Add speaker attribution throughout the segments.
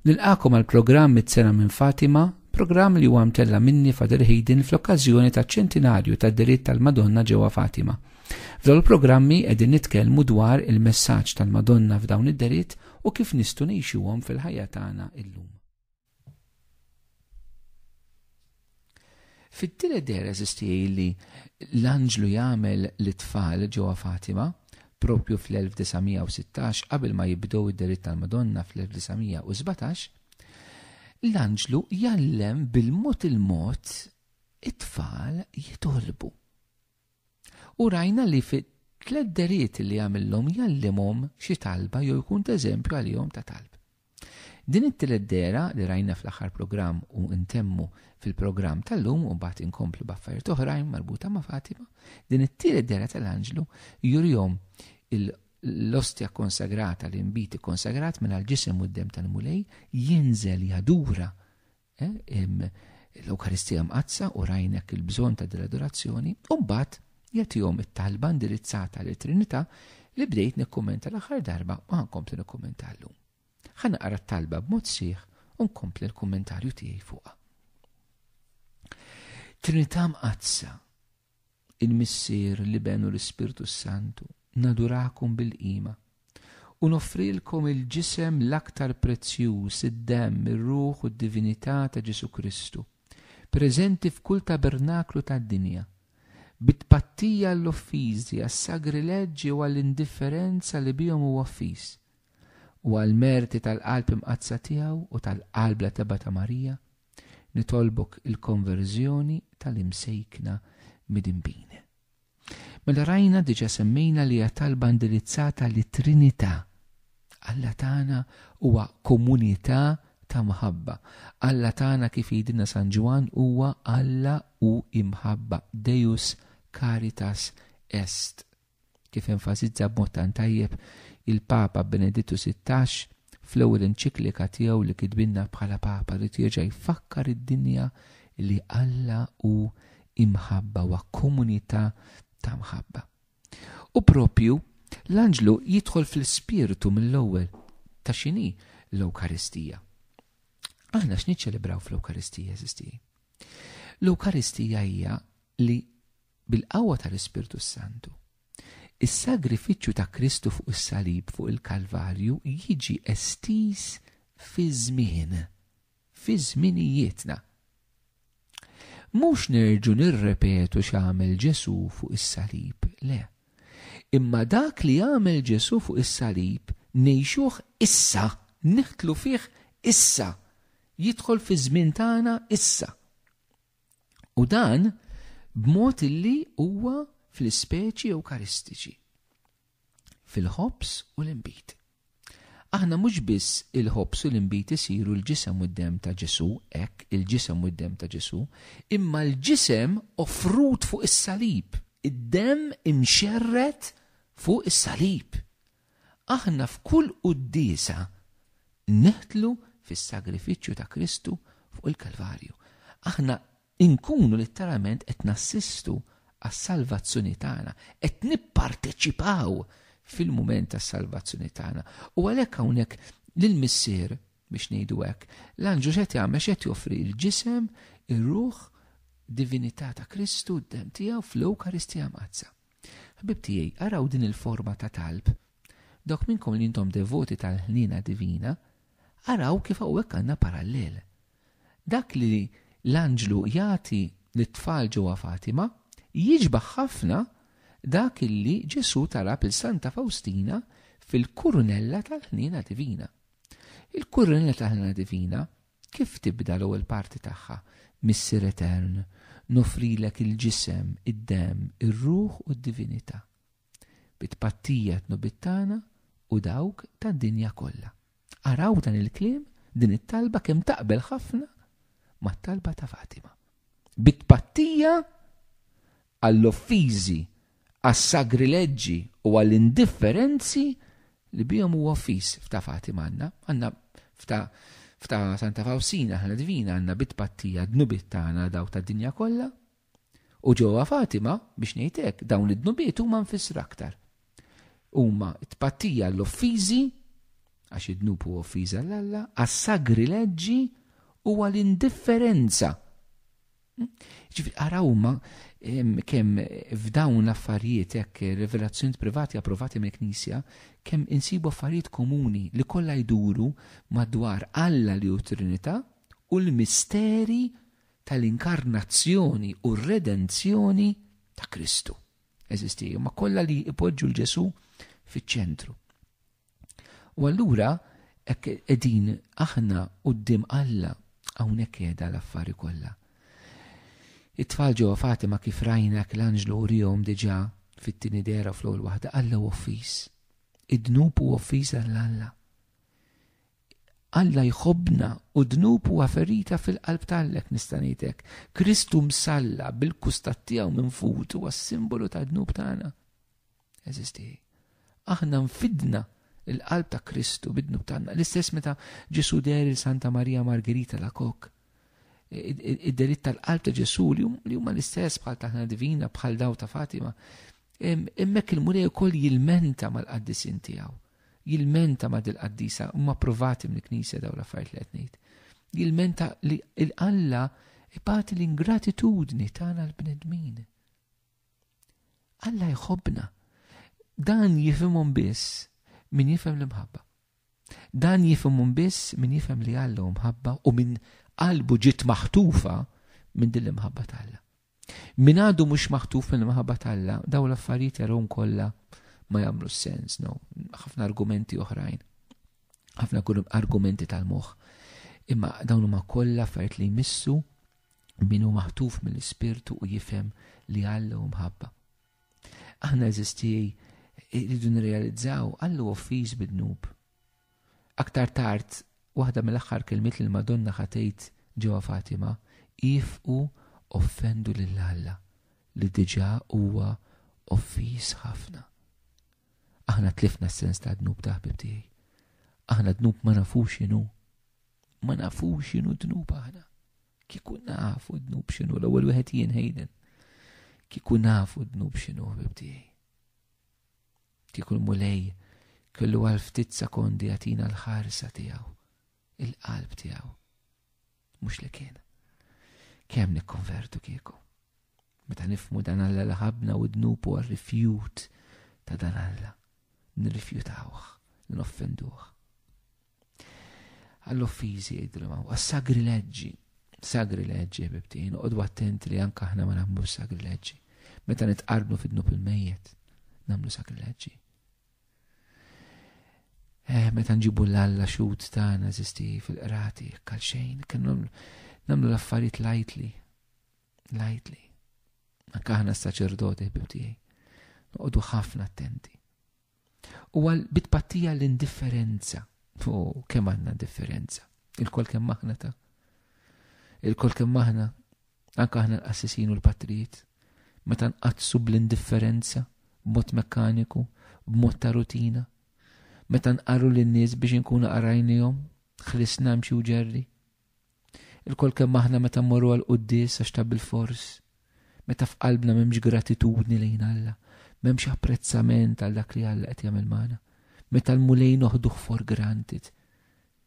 Speaker 1: Nilqakom għal programm Mit-sena minn Fatima, programm li huwa mtella minni Fader Hayden fl-okkażjoni taċ-ċentinarju tad-diritt tal-Madonna ġewwa Fatima. F'dawn il-programmi qegħdin nitkellmu dwar il-messaġġ tal-Madonna f'dawn id-diritt u kif nistgħu ngħixuhom fil-ħajja tagħna illum. Fit-tielet dera eżistijaj li l-anġlu jagħmel l-tfal ġewwa Fatima propju fl-1916 qabel ma jibdew id-diritt tal-Madonna fl-1917, l-anġlu jallem bil-mod il-mod it-tfal jitolbu. U rajna li fit-tliet deritt li jagħmilhom jallimhom xi talba jew jkun ta' eżempju għalihom ta' talb. Din it-tielet dera li rajna fl-aħħar programm u ntemmu fil-programm tal-lum u mbagħad inkomplu b'affarijiet oħrajn marbuta ma' Fatima, din it-tielet dera tal-anġlu jurihom l-ostja konsagrata, l-imbiti konsagrat minn għal-ġisem u d-dem tal-mulej jinżel jadura l-Eukaristija mqazza u rajnek il-bżon ta' dell-adorazzjoni u mbagħad jagħtihom it-talba indirizzata li Trinità li bdejt nikkummenta l-aħħar darba u ħankompli nikkummenta llum. Ħanaqra t-talba b'mod sieħ u nkompli l-kummentarju tiegħi fuqha. Trinità mqazza, il-Missier li benu l-Ispirtu Santu, nadurakum bil-qima u noffrilkom il-ġisem l-aktar prezzjuż, id-demm, ir-ruħ u d-divinità ta' Ġesu Kristu, preżenti f'kull tabernaklu tad-dinja, bit-pattija għall-offiżi, għas-sagrileġġi u għall-indifferenza li bihom huwa offis, u għall-merti tal-qalb imqazza tiegħu u tal-qalb la teba ta' Marija, nitolbok il-konverżjoni tal-imsejkna mid-imbini. Mela rajna diġa semmejna li hija talba indirizzata li Trinità. Alla tagħna huwa komunità ta' mħabba. Alla tagħna kif jgħidilna San Ġwan huwa Alla u imħabba. Deus caritas est. Kif enfasizza b'mod tant tajjeb il-Papa Benedittu XVI fl-ewwel enċiklika tiegħu li kitbinna bħala Papa li jerġa' jfakkar id-dinja li Alla u imħabba wa komunità ta' mħabba. U propju l-anġlu jidħol fl-spiritu mill-ewwel ta' x'inhi l-Ewkaristija. Aħna x'niċċelebraw fl-Ewkaristija eżistiji? L-Ewkaristija hija li bil-qawwa tal-Ispirtu Santu is-sagrifiċċju ta' Kristu fuq is-salib fuq il-Kalvarju jiġi estiż fi żmien, fi żminijietna. Mhux nerġu nirrepetu x'għamel Ġesu fuq is-salib, le. Imma dak li għamel Ġesu fuq is-salib ngħixuh issa, neħtlu fih issa, jidħol fi żmien tagħna issa. U dan b'mod illi huwa fl-ispeċi Ewkaristiċi, fil-ħobs u l-imbit. Aħna mhux biss il-ħobs u l-imbit isiru l-ġisem u d-dem ta' Ġesu, hekk il-ġisem u d-dem ta' Ġesu, imma l-ġisem offrut fuq is-salib, id-dem imxerret fuq is-salib. Aħna f'kull qudiesa neħtlu fis-sagrifiċċju ta' Kristu fuq il-Kalvarju. Aħna inkunu letteralment qed nassistu għas-salvazzjoni tagħna, qed nipparteċipaw fil-mument tas-salvazzjoni tagħna. U għalhekk hawnhekk lill-Missier biex ngħidu hekk, l-anġlu x'qed jagħmel x'qed joffri l-ġisem, ir-ruħ, divinità ta' Kristu d-dem tiegħu fl-Ewkaristija mqazza. Ħbib tiegħi, araw din il-forma ta' talb. Dawk minnkom li intom devoti tal-ħnina divina, araw kif hawnhekk għandna parallel. Dak li l-anġlu jagħti lit-tfal ġewwa Fatima jiġbaħ ħafna dak illi Ġesu talab il-Santa Faustina fil-Kurunella tal-ħnina divina. Il-Kurunella tal-ħnina divina kif tibda l-ewwel parti tagħha? Missier Etern, nofrilek il-ġisem, id-dem, ir-ruħ u d-divinità. Bitpattija tnobittana u dawk tad-dinja kollha. Araw dan il-kliem, din it-talba kemm taqbel ħafna mat-talba ta' Fatima. Bitpattija għall-offiżi, għas-sagrileġġi u għall-indifferenzi li bihom huwa offis f'ta' Fatima għandna f'ta' Santa Faustina ħna divina għandna bitpattija dnubit tagħna daw tad-dinja kollha u ġewwa Fatima biex ngħid hekk dawn id-dnubiet huma nfissru aktar. Huma tpattija l-offiżi għax id-dnub huwa offiża l-Alla, għas-sagrileġġi huwa l-indifferenza. Ġifieri arawma kemm f'dawn l-affarijiet hekk rivelazzjoni privati approvati mill-Knisja kemm insibu affarijiet komuni li kollha jduru madwar Alla li hu Trinità u l-misteri tal-inkarnazzjoni u r-redenzjoni ta' Kristu. Eżisti, ma kollha li ipoġġu l-Ġesu fiċ-ċentru. U allura hekk qegħdin aħna quddiem Alla hawnhekk qiegħda l-affari kollha. It-tfal ġewwa Fatima kif rajnek l-anġlu urihom diġà fit-tieni dera fl-ewwel waħda Alla hu offiż. Id-dnub huwa offiż għall-Alla. Alla jħobbna u dnub huwa ferita fil-qalb tagħlek nista' ngħidlek. Kristu msalla bil-kustat tiegħu minn fuq huwa s-simbolu ta' dnub tagħna. Eżisti. Aħna nfidna il-qalb ta' Kristu bid-dnub tagħna. L-istess meta Ġesu deri Santa Marija Margherita Lakok. Id-delitt tal-qalb ta' Ġesu li huma l-istess bħal taħna divina bħal daw ta' Fatima. Hemmhekk il-mulej ukoll jilmenta mal-qaddisin tiegħu. Jilmenta ma' dil-qaddisa huma approvati mill-Knisja daw l-affarijiet li qed ngħid. Jilmenta li l-Alla ibagħti l-ingratitudni tagħna l-bnedmin. Alla jħobbna. Dan jifhimhom biss min jifhem l-imħabba. Dan jifhimhom biss min jifhem li Alla hu mħabba u min qalbu ġiet maħtufa minn din l-imħabba tal-Alla. Min għadu mhux maħtuf minn l-imħabba tal-Alla, daw l-affarijiet jarhom kollha ma jagħmlu sens, no. Ħafna argumenti oħrajn. Ħafna argumenti tal-moħħ. Imma dawn huma kollha affarijiet li jmissu min hu maħtuf mill-Ispirtu u jifhem li Alla hu mħabba. Aħna eżisti rridu nirrealizzaw Alla huwa offiż bid-dnub. Aktar tard waħda mill-aħħar kelmiet li l-Madonna ħatejt ġewwa Fatima jifqu offendu lil Alla li diġà huwa offiż ħafna. Aħna tlifna s-sens ta' dnub ta' ħbib tiegħi. Aħna dnub ma nafux x'inhu. Ma nafux x'inhu dnub aħna. Kieku nafu dnub x'inhu l-ewwel wieħed jien Hayden. Kieku nafu dnub x'inhu ħbib tiegħi. Kieku l-mulej kellu għal ftit sekondi jagħtina l-ħarsa tiegħu, il-qalb tiegħu. Mhux li kien. Kemm nikkonvertu kieku. Meta nifhmu dan Alla li ħabna u dnub huwa rifjut ta' dan Alla. Nirrifjutawh, noffenduh. Għall-offiżi jgħidulhom għas-sagrileġġi. Sagrileġġi ħbibti, noqogħdu attenti li anke aħna ma nagħmlux sagrileġġi. Meta nitqarbnu fid-dnub il-mejjed, nagħmlu sagrileġġi. Meta nġibu l-Alla xut tagħna eżisti fil-qrati għal xejn, kienu nagħmlu l-affarijiet lightly. Anke aħna s-saċerdoti ħbibti, noqogħdu ħafna attenti. U għal bitpattija l-indifferenza. Kemm għandna differenza. Il-kol kemm aħna ta'. Il-kol kemm aħna, anke aħna l-qassisin u l-patrijiet, meta nqazzu bl-indifferenza, b'mod mekkaniku, b'mod ta' rutina, meta nqarru lin-nies biex inkunu qarajnihom, ħlisna mxi u ġerri. Il-kol kemm aħna meta mmorru għal qudies għax ta' bil-fors, meta f'qalbna m'hemmx gratitudni lejn Alla. M'hemmx apprezzament għal dak li Alla qed jagħmel magħna. Meta l-mulej noħduh for granted.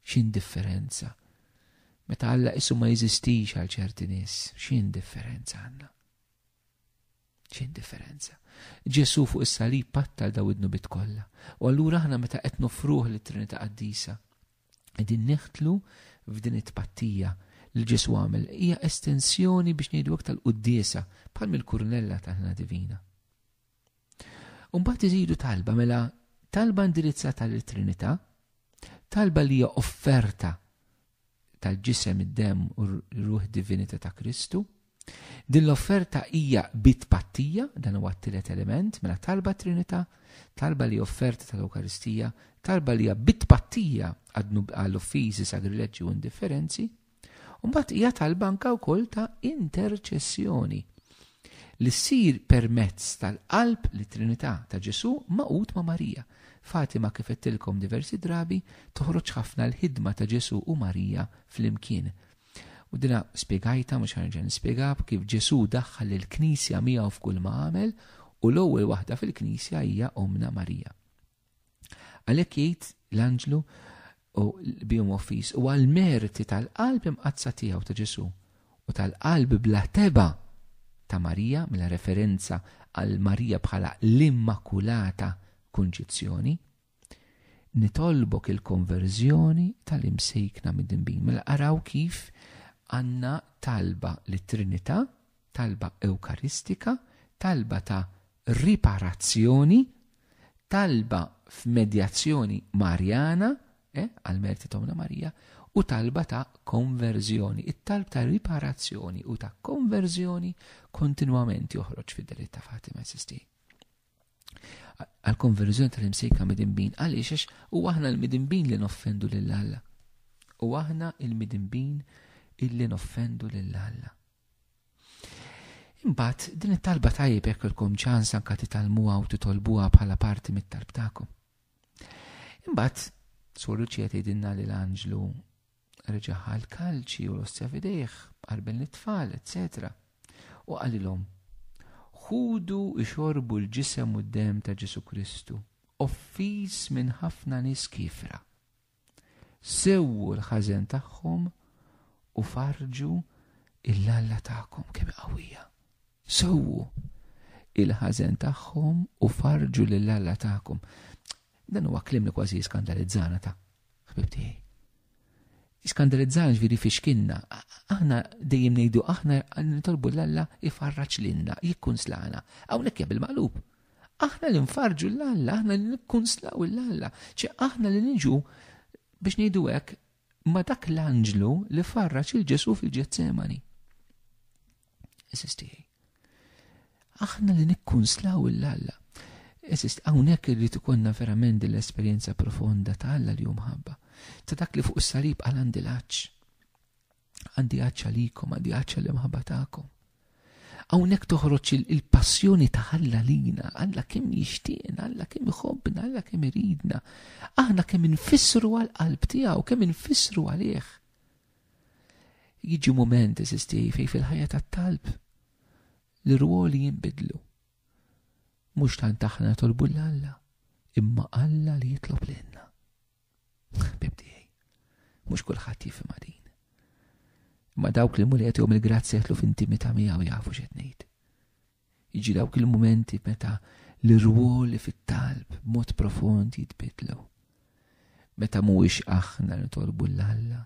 Speaker 1: X'indifferenza. Meta Alla isu ma jeżistix għal ċerti nies, x'indifferenza għandna. X'indifferenza. Ġesu fuq is-salib pattal daw id-nubit kollha. U allura aħna meta qed nofruh lit-Trinità Qaddisa qegħdin neħtlu f'din it-tpattija li Ġesu għamel hija estensjoni biex ngħidu aktar quddiesa bħal mill-kurnella taħna divina. Mbagħad iżidu talba mela talba indirizzata lill-Trinità, talba li hija offerta tal-ġisem id-demm u r-ruħ divinità ta' Kristu. Din l-offerta hija bitpattija, dan huwa t-tielet element, mela talba Trinità, talba li offerta tal-Ewkaristija, talba li hija bitpattija għall-offiżi sagrileġġi u indifferenzi, u mbagħad hija talba anke wkoll ta' interċessjoni li ssir permezz tal-qalb li Trinità ta' Ġesu maqut ma' Marija. Fatima kif qedtilkom diversi drabi toħroġ ħafna l-ħidma ta' Ġesu u Marija flimkien. U dina spjegajta mhux ħarġa nispjega kif Ġesu daħħal il-Knisja miegħu f'kull ma għamel u l-ewwel waħda fil-Knisja hija Omna Marija. Għalhekk jgħid l-Anġlu u bihom offis u għal-merti tal-qalb imqazza tiegħu ta' Ġesu u tal-qalb bla teba ta' Marija, mela referenza għal Marija bħala l-Immakulata Kunċizzjoni, nitolbok il-konverżjoni tal-imsejkna mid-dinbin. Mela araw kif għanna talba lit-Trinità, talba Ewkaristika, talba ta' riparazzjoni, talba f'medjazzjoni Marjana, għal-merti ta' Marija, u talba ta' konverżjoni. It-talb ta' riparazzjoni u ta' konverżjoni kontinwament joħroġ fid-delitt ta' Fatima Sisti. Għal-konverżjoni tal-imsejka mid-dinbin, għaliex u aħna l-midinbin li noffendu lill-Alla. U aħna il-midinbin illi noffendu lill-Alla. Imbagħad din it-talba tajjeb jekk ilkom ċans anke titalmuha u titolbuha bħala parti mit-talb tagħkom. Imbagħad Sur Luċija tgħidilna li l-Anġlu reġaħa l-kalċi u l-ostja f'idejh qarbel it-tfal, etc. U qalilhom ħudu ixorbu l-ġisem u d-dem ta' Ġesu Kristu, offis minn ħafna nies kifra. Sewwu l-ħażen tagħhom u farġu il-Alla tagħkom kemm qawwija. Sewwu il-ħażen tagħhom u farġu lill-Alla tagħkom. Dan huwa kliem li kważi jiskandalizzana ta' ħbib tiegħi. Jiskandalizzana ġifieri fixkinna. Aħna dejjem ngħidu aħna nitolbu l-Alla ifarraġ lilna, jikkunslana. Hawnhekk hija bil-maqlub. Aħna li nfarġu l-Alla, aħna li nikkunslaw l-Alla. Aħna li niġu biex ngħidu hekk ma dak l-Anġlu li farraġ il-Ġesu fil-Ġetsemani. Eżisti. Aħna li nikkunslaw l-Alla. Hawnhekk irrid ikollna verament l-esperjenza profonda ta' Alla li hu mħabba. Ta' dak li fuq is-salib għal għandi l-għaġġ. Għandi għaġġ għalikom, għandi għaġġ l-imħabba tagħkom. Hawnhekk toħroġ il-passjoni ta' Alla lina, Alla kemm jixtieqna, Alla kemm iħobbna, Alla kemm iridna. Aħna kemm infissru għall-qalb tiegħu, kemm infissru għalih. Jiġi mument eżisti fejn fil-ħajja tat-talb li rwoli jinbidlu. Mhux tant aħna tolbu l-Alla, imma Alla li jitlob lilna. Bibdijaj, mhux kulħadd jifhimha din. Imma dawk li muli għetihom il-grazzja jitlu f'intimità miegħu jafu x'qed ngħid. Jiġi dawk il-mumenti meta l-irwoli fit-talb b'mod profond jitbidlu. Meta mhuwiex aħna nitolbu l-Alla,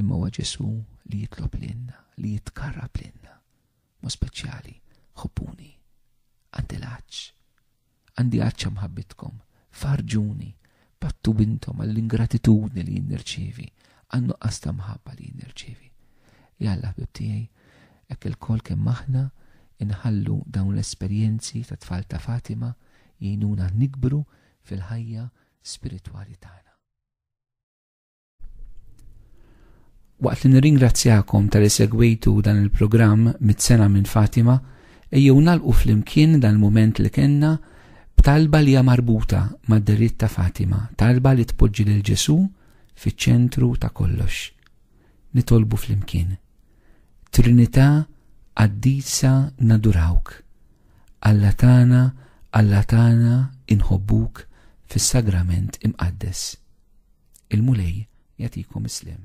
Speaker 1: imma huwa Ġesu li jitlob lilna, li jitkarrab lilna. Mo speċjali, ħobbuni. Għandi l-għaġġ, għandi għaġġ mħabbitkom, farġuni, pattu bintom għall-ingratitudni li jinnirċievi, għannu qasta mħabba li jinnirċievi. Jalla ħbib tiegħi, hekk il-kol kemm aħna inħallu dawn l-esperjenzi ta' tfal ta' Fatima jgħinuna nikbru fil-ħajja spiritwali tagħna. Waqt li nirringrazzjakom tal-li segwejtu dan il-programm mit-sena minn Fatima, ejjew nagħlqu flimkien dan il-mument li kellna b'talba li hija marbuta mad-deritt ta' Fatima, talba li tpoġġi lil Ġesu fiċ-ċentru ta' kollox. Nitolbu flimkien. Trinità qaddisa nadurawk. Alla tagħna inħobbuk fis-sagrament imqaddes. Il-mulej jagħtikom islim.